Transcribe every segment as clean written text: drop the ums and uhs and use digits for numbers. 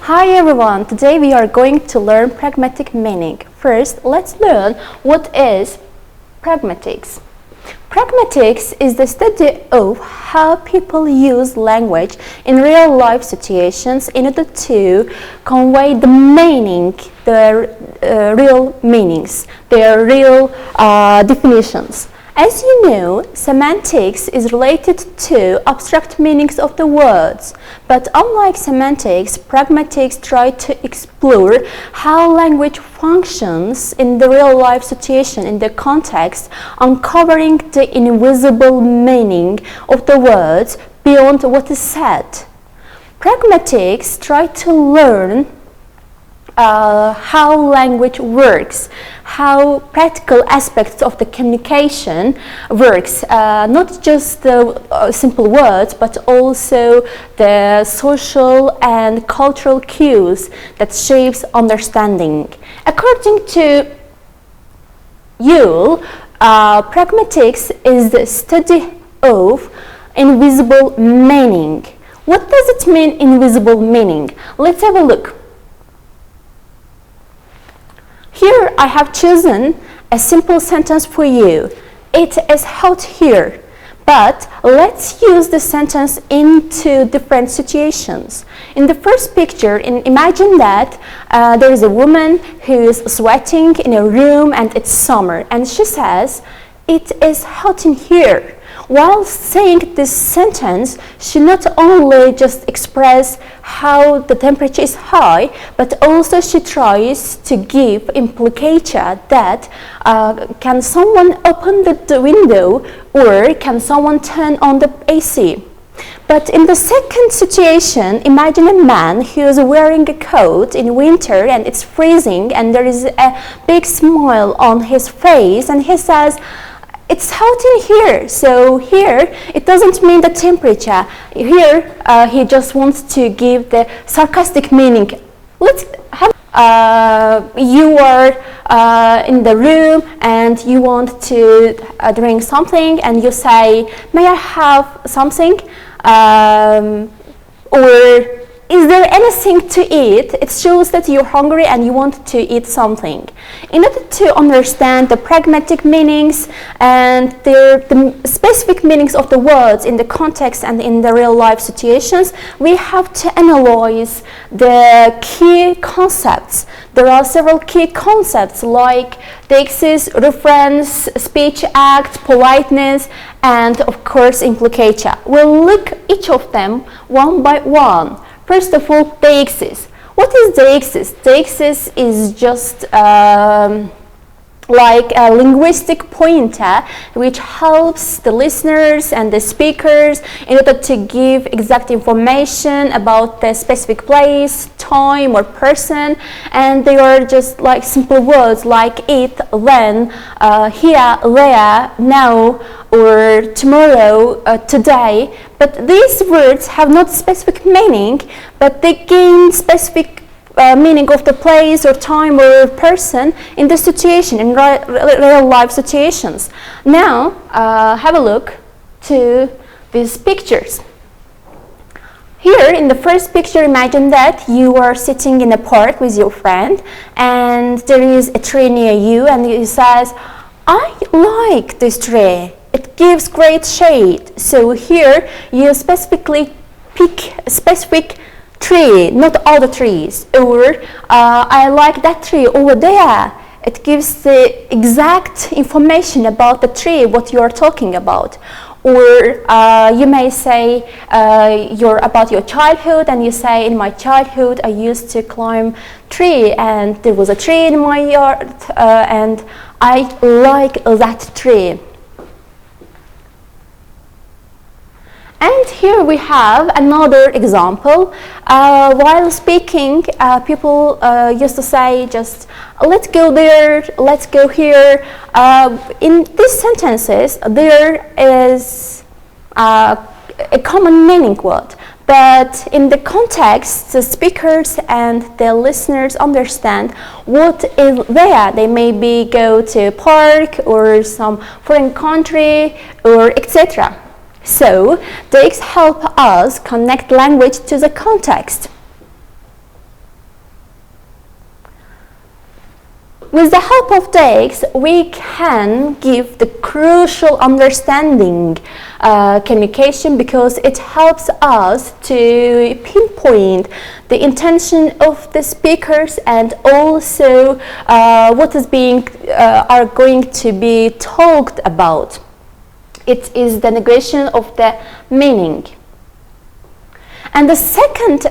Hi everyone, today we are going to learn pragmatic meaning. First, let's learn what is pragmatics. Pragmatics is the study of how people use language in real life situations in order to convey the meaning, their real meanings, their real definitions. As you know, semantics is related to abstract meanings of the words, but unlike semantics, pragmatics try to explore how language functions in the real life situation, in the context, uncovering the invisible meaning of the words beyond what is said. Pragmatics try to learn how language works, how practical aspects of the communication works, not just the simple words, but also the social and cultural cues that shapes understanding. According to Yule, pragmatics is the study of invisible meaning. What does it mean, invisible meaning? Let's have a look. Here I have chosen a simple sentence for you. It is hot here. But let's use the sentence into different situations. In the first picture, imagine that there is a woman who is sweating in a room and it's summer. And she says, "It is hot in here." While saying this sentence, she not only just expresses how the temperature is high, but also she tries to give implication that can someone open the window or can someone turn on the AC. But in the second situation, imagine a man who is wearing a coat in winter and it's freezing and there is a big smile on his face and he says, "It's hot in here." So here, it doesn't mean the temperature. Here, he just wants to give the sarcastic meaning. Let's have, you are in the room and you want to drink something and you say, "May I have something?" Or, "Is there anything to eat?" It shows that you're hungry and you want to eat something. In order to understand the pragmatic meanings and the specific meanings of the words in the context and in the real life situations, we have to analyze the key concepts. There are several key concepts like thesis, reference, speech act, politeness, and of course implication. We'll look each of them one by one. First of all, thesis. What is thesis? Thesis is just like a linguistic pointer which helps the listeners and the speakers in order to give exact information about the specific place, time or person, and they are just like simple words like it, then, here, there, now, or tomorrow, today. But these words have not specific meaning, but they gain specific meaning of the place or time or person in the situation, in real life situations. Now, have a look to these pictures. Here in the first picture, imagine that you are sitting in a park with your friend and there is a tree near you and he says, "I like this tree. It gives great shade." So here you specifically pick a specific tree, not all the trees. Or "I like that tree over there. It gives the exact information about the tree, what you are talking about." Or you may say you're about your childhood and you say, "In my childhood I used to climb tree and there was a tree in my yard and I like that tree." And here we have another example. While speaking, people used to say just, "Let's go there, let's go here." In these sentences, there is a common meaning word. But in the context, the speakers and the listeners understand what is there. They maybe go to a park or some foreign country or etc. So, these help us connect language to the context. with the help of text, we can give the crucial understanding communication, because it helps us to pinpoint the intention of the speakers and also what is are going to be talked about. It is the negation of the meaning. And the second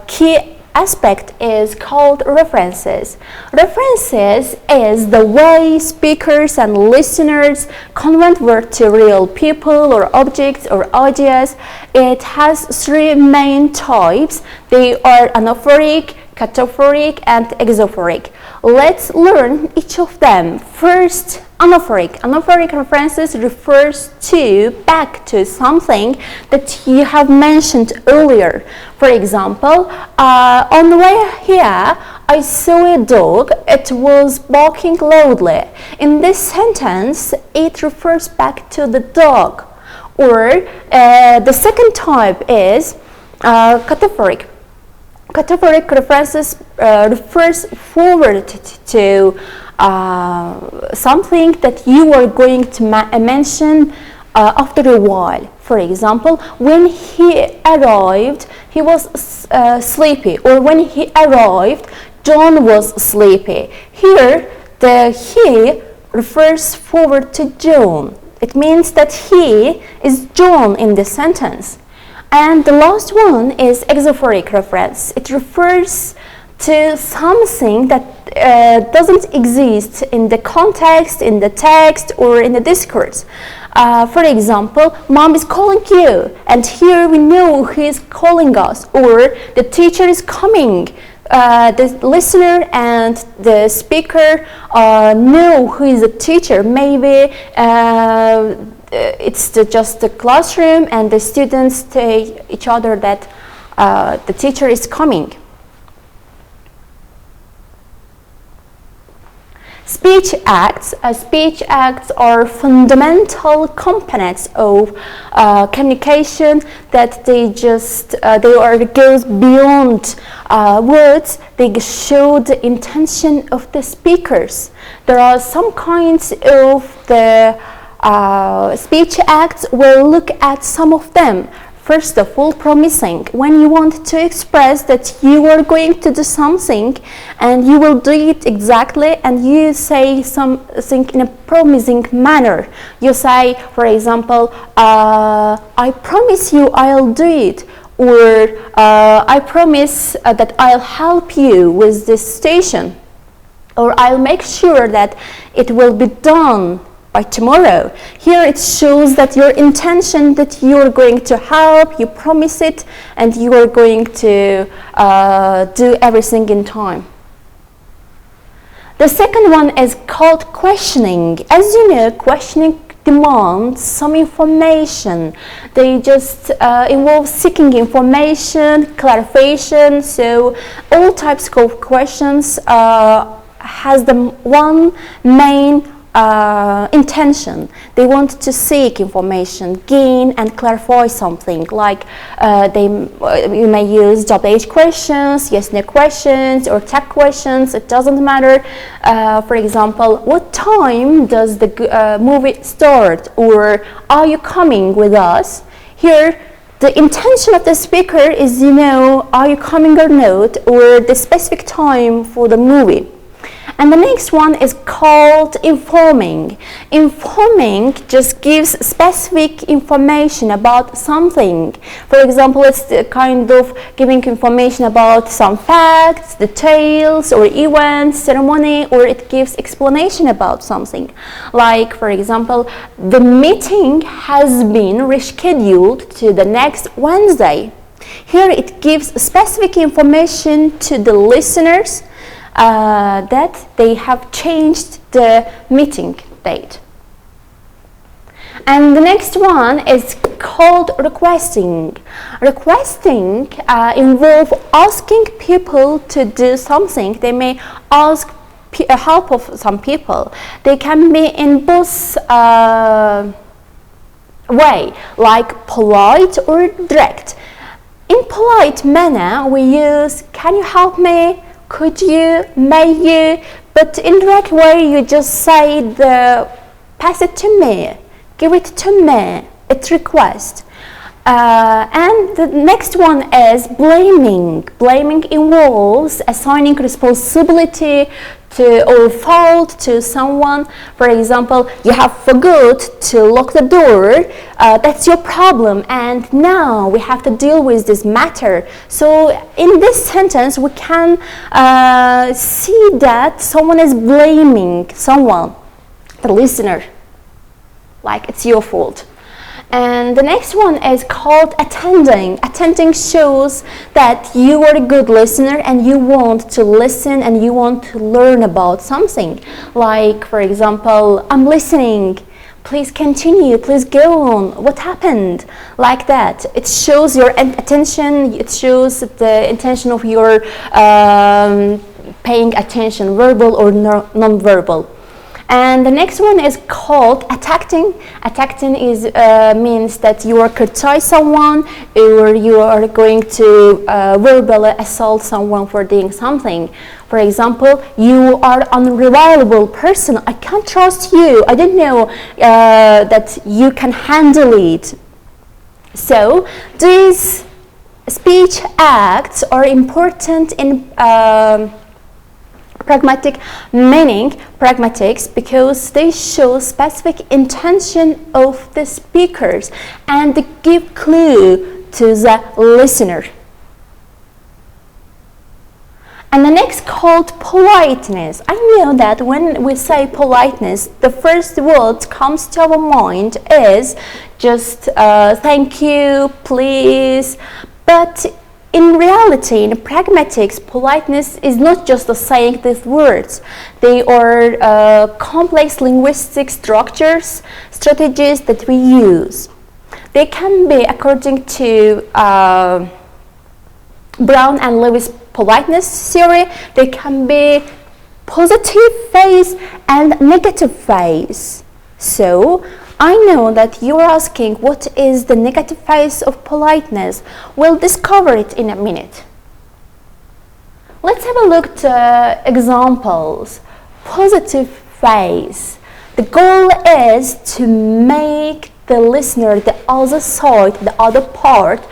key aspect is called references. References is the way speakers and listeners convert to real people or objects or ideas. It has three main types. They are anaphoric, cataphoric, and exaphoric. Let's learn each of them. First, anaphoric. Anaphoric references refers back to something that you have mentioned earlier. For example, on the way here, I saw a dog. It was barking loudly. In this sentence, it refers back to the dog. Or the second type is cataphoric. Cataphoric references refers forward to something that you are going to mention after a while. For example, when he arrived, he was sleepy, or when he arrived, John was sleepy. Here, the he refers forward to John. It means that he is John in the sentence. And the last one is exaphoric reference. It refers to something that doesn't exist in the context, in the text, or in the discourse. For example, mom is calling you, and here we know who is calling us, or the teacher is coming. The listener and the speaker know who is the teacher. Maybe it's just the classroom, and the students tell each other that the teacher is coming. Speech acts. Speech acts are fundamental components of communication that goes beyond words. They show the intention of the speakers. There are some kinds of the speech acts. We'll look at some of them. First of all, promising. When you want to express that you are going to do something and you will do it exactly, and you say something in a promising manner. You say, for example, I promise you I'll do it, or I promise that I'll help you with this station, or I'll make sure that it will be done by tomorrow. Here it shows that your intention, that you are going to help, you promise it, and you are going to do everything in time. The second one is called questioning. As you know, questioning demands some information. They just involve seeking information, clarification. So all types of questions has the one main intention. They want to seek information, gain and clarify something. Like you may use WH questions, yes/no questions, or tag questions. It doesn't matter. For example, what time does the movie start? Or are you coming with us? Here, the intention of the speaker is, are you coming or not, or the specific time for the movie. And the next one is called informing. Informing just gives specific information about something. For example, it's the kind of giving information about some facts, details, or events, ceremony, or it gives explanation about something. Like, for example, the meeting has been rescheduled to the next Wednesday. Here it gives specific information to the listeners that they have changed the meeting date. And the next one is called requesting. Requesting involves asking people to do something. They may ask help of some people. They can be in both way, like polite or direct. In polite manner, we use "Can you help me?" "Could you?" "May you?" But in direct way, you just say pass it to me, give it to me. It's request. And the next one is blaming. Blaming involves assigning responsibility or fault to someone. For example, you have forgot to lock the door. That's your problem, and now we have to deal with this matter. So in this sentence, we can see that someone is blaming someone, the listener, like it's your fault. And the next one is called attending. Attending shows that you are a good listener and you want to listen and you want to learn about something. Like, for example, I'm listening. Please continue. Please go on. What happened? Like that. It shows your attention. It shows the intention of your paying attention, verbal or non-verbal. And the next one is called attacking. Attacking is means that you are criticize someone or you are going to verbally assault someone for doing something. For example, you are an unreliable person. I can't trust you. I don't know that you can handle it. So these speech acts are important in pragmatic meaning, pragmatics, because they show specific intention of the speakers and they give clue to the listener. And the next called politeness. I know that when we say politeness, the first word comes to our mind is just thank you, please, but in reality, in pragmatics, politeness is not just saying these words. They are complex linguistic strategies that we use. They can be, according to Brown and Lewis politeness theory, they can be positive phase and negative phase. So, I know that you're asking what is the negative phase of politeness. We'll discover it in a minute. Let's have a look at examples. Positive phase. The goal is to make the listener, the other side, the other part,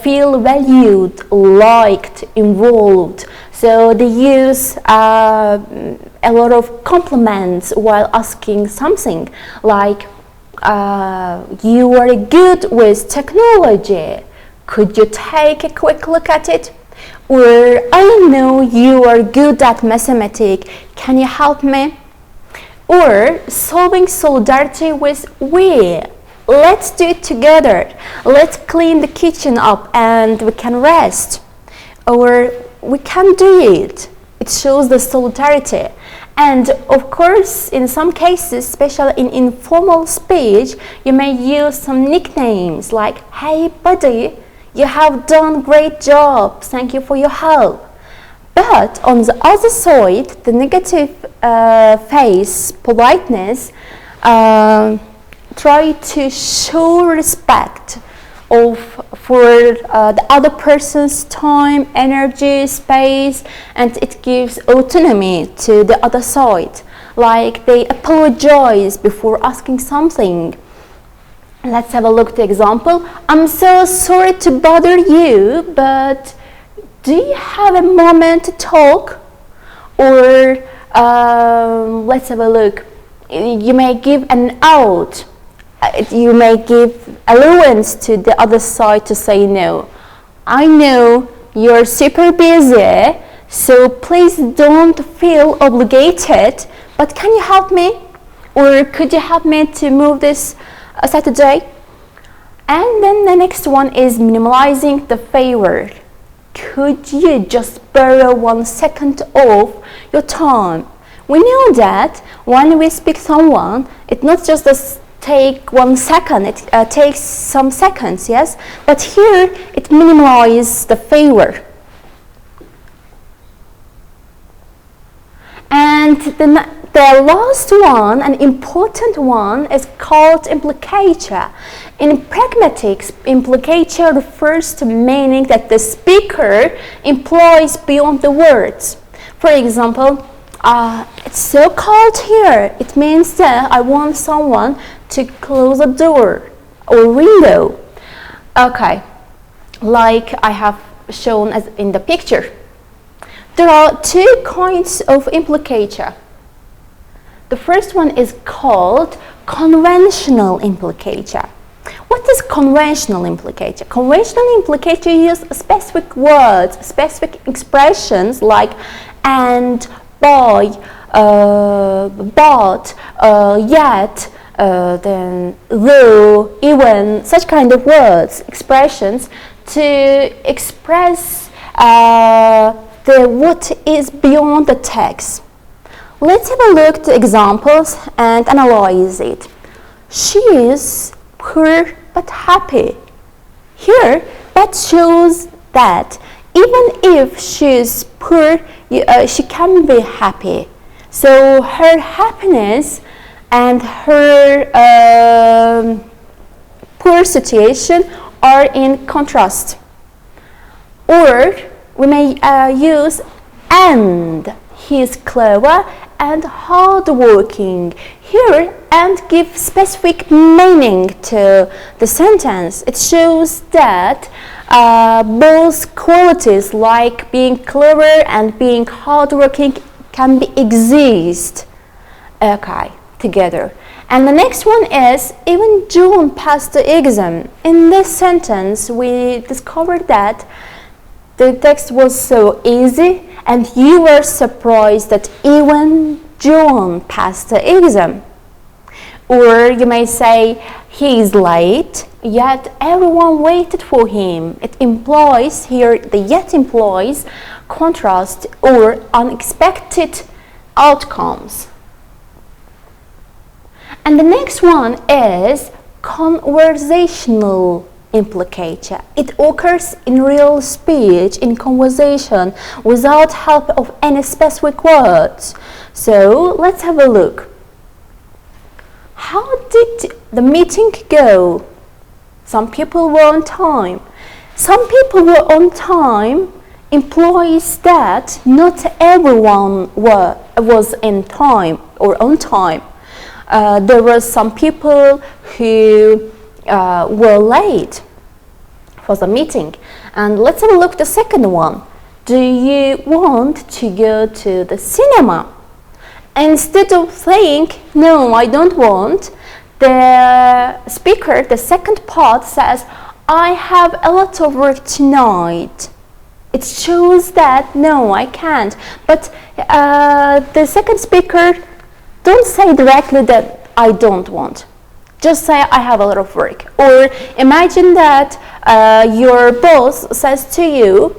feel valued, liked, involved. So they use a lot of compliments while asking something like, you are good with technology. Could you take a quick look at it? Or I know you are good at mathematics. Can you help me? Or solving solidarity with we. Let's do it together. Let's clean the kitchen up and we can rest. Or we can do it. It shows the solidarity. And of course, in some cases, especially in informal speech, you may use some nicknames like, hey buddy, you have done a great job, thank you for your help. But on the other side, the negative phase, politeness, try to show respect for the other person's time, energy, space, and it gives autonomy to the other side. Like they apologize before asking something. Let's have a look at the example. I'm so sorry to bother you, but do you have a moment to talk? Or let's have a look. You may give an out. You may give allowance to the other side to say no. I know you're super busy, so please don't feel obligated, but can you help me? Or could you help me to move this Saturday? And then the next one is minimalizing the favor. Could you just borrow 1 second of your time? We know that when we speak to someone, it's not just take 1 second, it takes some seconds, yes? But here, it minimizes the favor. And the last one, an important one, is called implicature. In pragmatics, implicature refers to meaning that the speaker implies beyond the words. For example, It's so cold here. It means that I want someone to close a door or window. Okay, like I have shown as in the picture. There are two kinds of implicator. The first one is called conventional implicator. What is conventional implicator? Conventional implicator use specific words, specific expressions like and, by, but, yet, then though, even, such kind of words, expressions to express what is beyond the text. Let's have a look at the examples and analyze it. She is poor but happy. Here, that shows that even if she is poor, she can be happy. So her happiness and her poor situation are in contrast. Or we may use and. He is clever and hardworking. Here, and give specific meaning to the sentence. It shows that both qualities like being clever and being hardworking can be exist together. And the next one is even John passed the exam. In this sentence, we discovered that the text was so easy and you were surprised that even John passed the exam. Or you may say, he is late, yet everyone waited for him. It implies here, the yet implies contrast or unexpected outcomes. And the next one is conversational implicator. It occurs in real speech, in conversation, without help of any specific words. So let's have a look. How did the meeting go? Some people were on time. Some people were on time implies that not everyone was in time or on time. There were some people who were late for the meeting. And let's have a look at the second one. Do you want to go to the cinema? Instead of saying, no, I don't want, the speaker, the second part says, I have a lot of work tonight. It shows that, no, I can't. But the second speaker, don't say directly that I don't want. Just say, I have a lot of work. Or imagine that your boss says to you,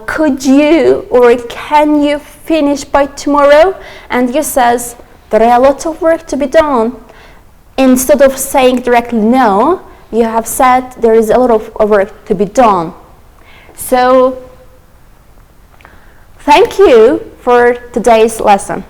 could you or can you finish by tomorrow? And you says, there are a lot of work to be done. Instead of saying directly no, you have said there is a lot of work to be done. So, thank you for today's lesson.